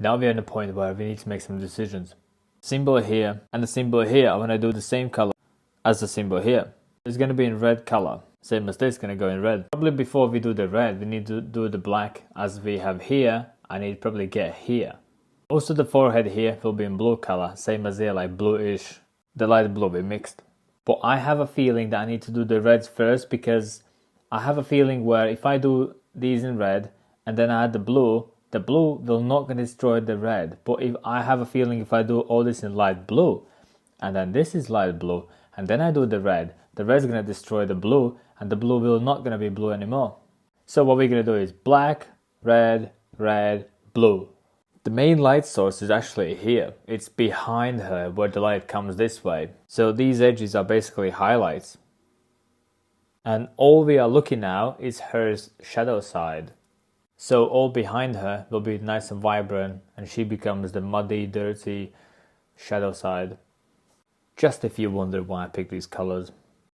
Now we're in a point where we need to make some decisions. Symbol here and the symbol here, I want to do the same color as the symbol here. It's going to be in red color. Same as this, going to go in red. Probably before we do the red, we need to do the black as we have here. I need to probably get here. Also the forehead here will be in blue color, same as here, like bluish. The light blue will be mixed. But I have a feeling that I need to do the reds first, because I have a feeling where if I do these in red and then I add the blue will not gonna destroy the red. But if I have a feeling if I do all this in light blue and then this is light blue and then I do the red is gonna destroy the blue and the blue will not gonna be blue anymore. So what we're gonna do is black, red, red, blue. The main light source is actually here. It's behind her where the light comes this way. So these edges are basically highlights. And all we are looking now is her shadow side. So all behind her will be nice and vibrant and she becomes the muddy, dirty shadow side. Just if you wonder why I picked these colors.